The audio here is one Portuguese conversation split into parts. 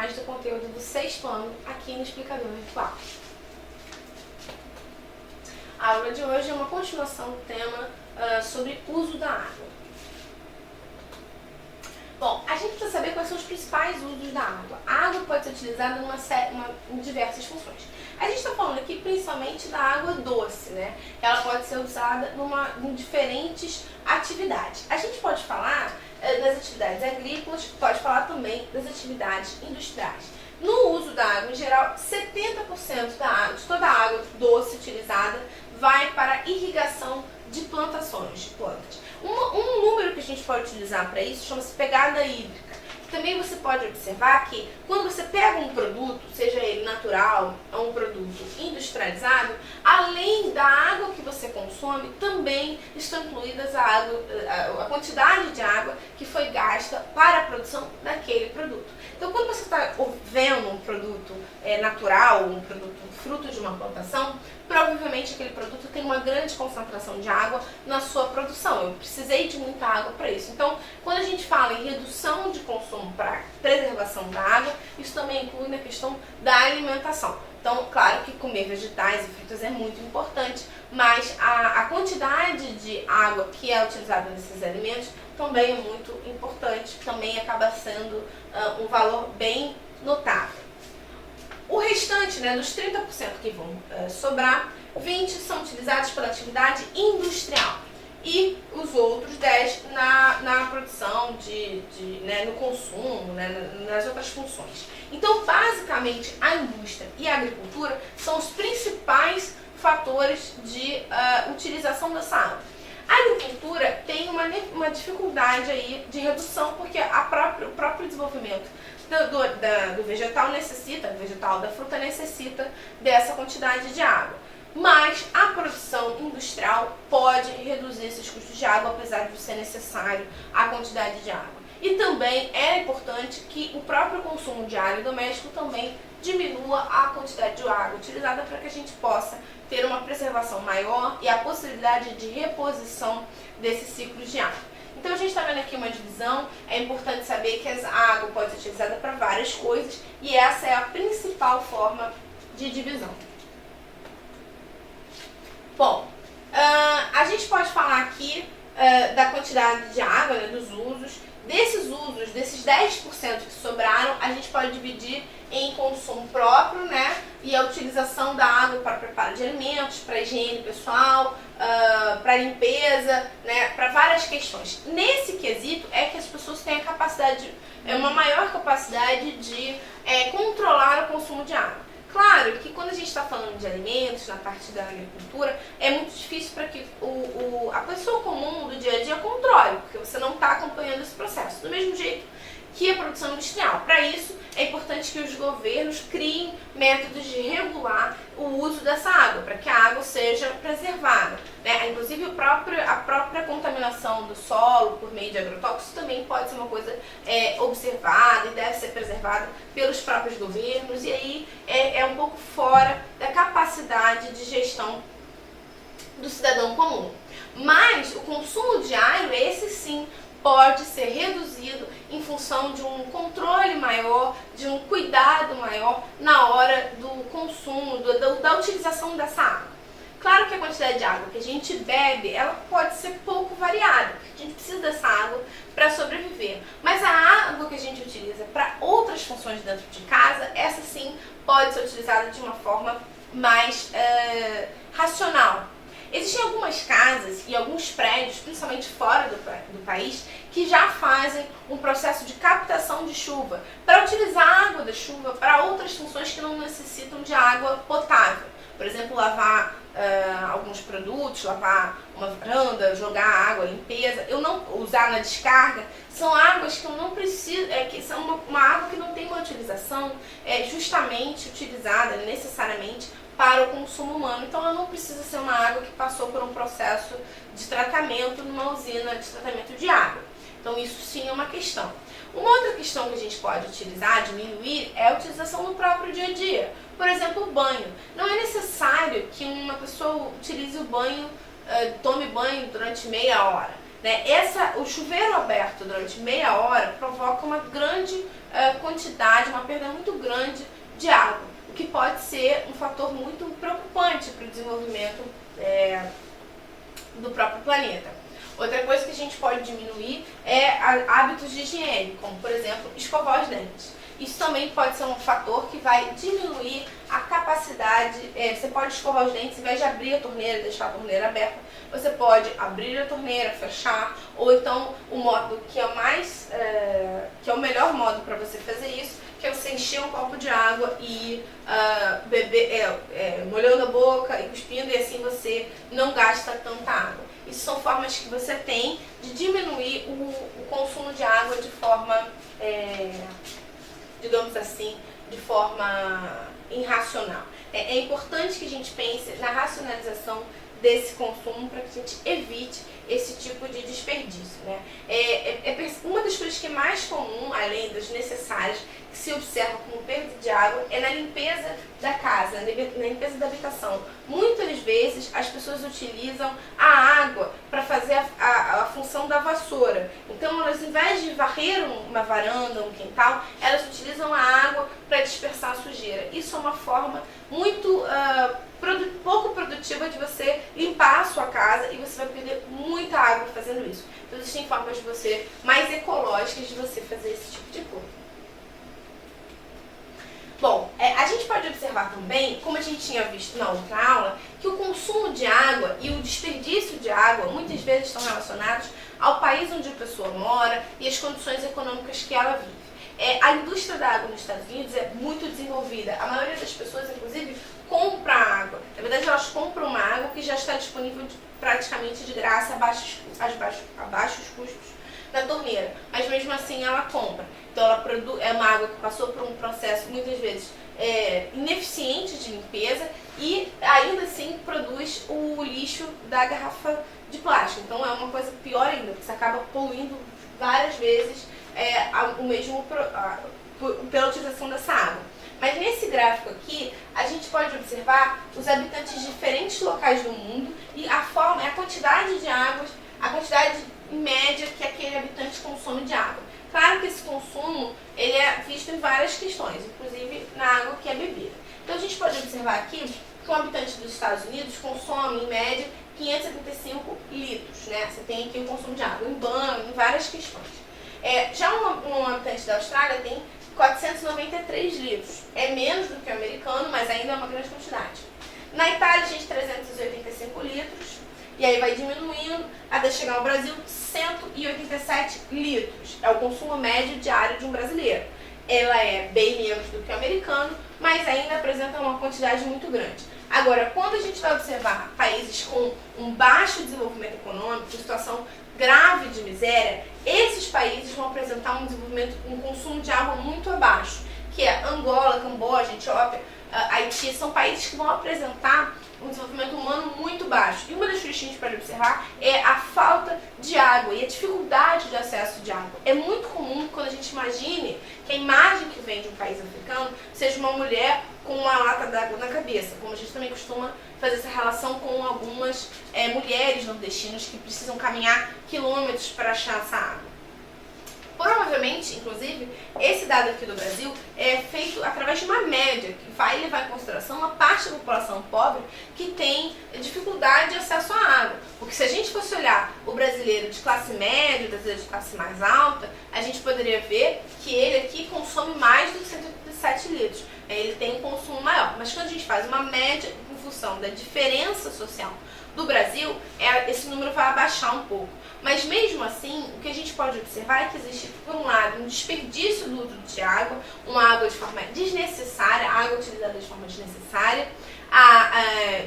mais do conteúdo do sexto ano aqui no Explicador Virtual. A aula de hoje é uma continuação do tema sobre uso da água. Bom, a gente precisa saber quais são os principais usos da água. A água pode ser utilizada em diversas funções. A gente está falando aqui principalmente da água doce, né? Ela pode ser usada em diferentes atividades. A gente pode falar das atividades agrícolas, pode falar também das atividades industriais. No uso da água, em geral, 70% de toda a água doce utilizada vai para irrigação de plantações, de plantas. Um número que a gente pode utilizar para isso chama-se pegada hídrica. Também você pode observar que quando você pega um produto, seja ele natural ou um produto industrializado, além da água que você consome, também estão incluídas a quantidade de água que foi gasta para a produção daquele produto. Então, quando você está vendo um produto natural, um produto fruto de uma plantação, provavelmente aquele produto tem uma grande concentração de água na sua produção. Eu precisei de muita água para isso. Então, quando a gente fala em redução de consumo para preservação da água, isso também inclui na questão da alimentação. Então, claro que comer vegetais e frutas é muito importante, mas a quantidade de água que é utilizada nesses alimentos também é muito importante, também acaba sendo um valor bem notável. O restante, dos 30% que vão sobrar, 20% são utilizados pela atividade industrial e os outros 10% na produção, no consumo, nas outras funções. Então, basicamente, a indústria e a agricultura são os principais fatores de utilização dessa água. A agricultura tem uma dificuldade aí de redução, porque o próprio desenvolvimento do vegetal da fruta necessita dessa quantidade de água. Mas a produção industrial pode reduzir esses custos de água, apesar de ser necessário a quantidade de água. E também é importante que o próprio consumo de água doméstico também diminua a quantidade de água utilizada para que a gente possa ter uma preservação maior e a possibilidade de reposição desses ciclos de água. Então a gente está vendo aqui uma divisão, é importante saber que a água pode ser utilizada para várias coisas e essa é a principal forma de divisão. Bom, a gente pode falar aqui da quantidade de água, dos usos. Desses 10% que sobraram, a gente pode dividir em consumo próprio, e a utilização da água para preparo de alimentos, para higiene pessoal, para limpeza, para várias questões. Nesse quesito é que as pessoas têm a capacidade, uma maior capacidade de controlar o consumo de água. Claro que quando a gente está falando de alimentos, na parte da agricultura, é muito difícil para que a pessoa comum do dia a dia controle, porque você não está acompanhando esse processo. Do mesmo jeito que a produção industrial. Para isso, é importante que os governos criem métodos de regular o uso dessa água, para que a água seja preservada. Inclusive, a própria contaminação do solo por meio de agrotóxicos também pode ser uma coisa observada e deve ser preservada pelos próprios governos, e aí é um pouco fora da capacidade de gestão do cidadão comum. Mas o consumo diário, esse sim, pode ser reduzido em função de um controle maior, de um cuidado maior na hora do consumo, da utilização dessa água. Claro que a quantidade de água que a gente bebe, ela pode ser pouco variada, porque a gente precisa dessa água para sobreviver. Mas a água que a gente utiliza para outras funções dentro de casa, essa sim pode ser utilizada de uma forma mais racional. Existem algumas casas e alguns prédios, principalmente fora do país, que já fazem um processo de captação de chuva para utilizar a água da chuva para outras funções que não necessitam de água potável. Por exemplo, lavar alguns produtos, lavar uma varanda, jogar água, limpeza, usar na descarga. São águas que eu não preciso, que são uma água que não tem uma utilização justamente utilizada necessariamente para o consumo humano. Então ela não precisa ser uma água que passou por um processo de tratamento numa usina de tratamento de água. Então isso sim é uma questão. Uma outra questão que a gente pode utilizar, diminuir, é a utilização no próprio dia a dia. Por exemplo, o banho. Não é necessário que uma pessoa utilize o banho, tome banho durante meia hora. né? O chuveiro aberto durante meia hora provoca uma grande quantidade, uma perda muito grande de água, o que pode ser um fator muito preocupante para o desenvolvimento do próprio planeta. Outra coisa que a gente pode diminuir é hábitos de higiene, como por exemplo, escovar os dentes. Isso também pode ser um fator que vai diminuir a capacidade. Você pode escovar os dentes, ao invés de abrir a torneira, deixar a torneira aberta, você pode abrir a torneira, fechar, ou então o modo que é que é o melhor modo para você fazer isso, que é você encher um copo de água e beber, molhando a boca e cuspindo, e assim você não gasta tanta água. Isso são formas que você tem de diminuir o consumo de água de forma, digamos assim, de forma irracional. É importante que a gente pense na racionalização desse consumo para que a gente evite esse tipo de desperdício, né? Uma das coisas que é mais comum, além das necessárias, que se observa como perda de água, é na limpeza da casa, na limpeza da habitação. Muitas vezes as pessoas utilizam a água para fazer a função da vassoura. Então elas, ao invés de varrer uma varanda, um quintal, elas utilizam a água para dispersar a sujeira. Isso é uma forma muito pouco produtiva de você limpar a sua casa, e você vai perder muita água fazendo isso. Então existem formas mais ecológicas de você fazer esse tipo de coisa. Bom, a gente pode observar também, como a gente tinha visto na outra aula, que o consumo de água e o desperdício de água muitas vezes estão relacionados ao país onde a pessoa mora e as condições econômicas que ela vive. A indústria da água nos Estados Unidos é muito desenvolvida. A maioria das pessoas, inclusive, compra água. Na verdade, elas compram uma água que já está disponível praticamente de graça, a baixos custos na torneira. Mas mesmo assim ela compra. Então é uma água que passou por um processo, muitas vezes, ineficiente de limpeza, e ainda assim produz o lixo da garrafa de plástico. Então é uma coisa pior ainda, porque você acaba poluindo várias vezes pela utilização dessa água. Mas nesse gráfico aqui, a gente pode observar os habitantes de diferentes locais do mundo e a quantidade de águas, a quantidade em média que aquele habitante consome de água. Claro que esse consumo ele é visto em várias questões, inclusive na água que é bebida. Então a gente pode observar aqui que um habitante dos Estados Unidos consome em média 575 litros, né? Você tem aqui o consumo de água em banho, em várias questões. Já um habitante da Austrália tem 493 litros. É menos do que o americano, mas ainda é uma grande quantidade. Na Itália a gente tem 385 litros, e aí vai diminuindo até chegar ao Brasil 187 litros. É o consumo médio diário de um brasileiro. Ela é bem menos do que o americano, mas ainda apresenta uma quantidade muito grande. Agora, quando a gente vai observar países com um baixo desenvolvimento econômico, situação grave de miséria, esses países vão apresentar um consumo de água muito abaixo, que é Angola, Camboja, Etiópia, Haiti. São países que vão apresentar um desenvolvimento humano muito baixo. E uma das coisas que a gente pode observar é a falta de água e a dificuldade de acesso de água. É muito comum quando a gente imagine que a imagem que vem de um país africano seja uma mulher com uma lata d'água na cabeça, como a gente também costuma fazer essa relação com algumas mulheres nordestinas que precisam caminhar quilômetros para achar essa água. Provavelmente, inclusive, esse dado aqui do Brasil é feito através de uma média, que vai levar em consideração uma parte da população pobre que tem dificuldade de acesso à água. Porque se a gente fosse olhar o brasileiro de classe média, o brasileiro de classe mais alta, a gente poderia ver que ele aqui consome mais do que 187 litros. Ele tem um consumo maior. Mas quando a gente faz uma média em função da diferença social do Brasil, esse número vai abaixar um pouco. Mas mesmo assim, o que a gente pode observar é que existe, por um lado, um desperdício do uso de água, uma água de forma desnecessária, a água utilizada de forma desnecessária,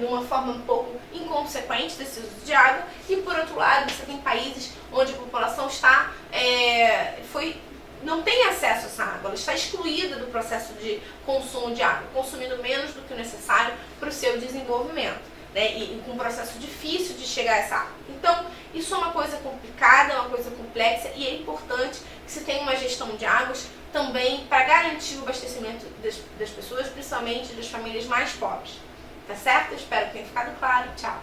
numa forma um pouco inconsequente desse uso de água, e por outro lado, você tem países onde a população não tem acesso a essa água, ela está excluída do processo de consumo de água, consumindo menos do que o necessário para o seu desenvolvimento. E com um processo difícil de chegar a essa água. Então, isso é uma coisa complicada, é uma coisa complexa, e é importante que se tenha uma gestão de águas também para garantir o abastecimento das pessoas, principalmente das famílias mais pobres. Tá certo? Espero que tenha ficado claro. Tchau!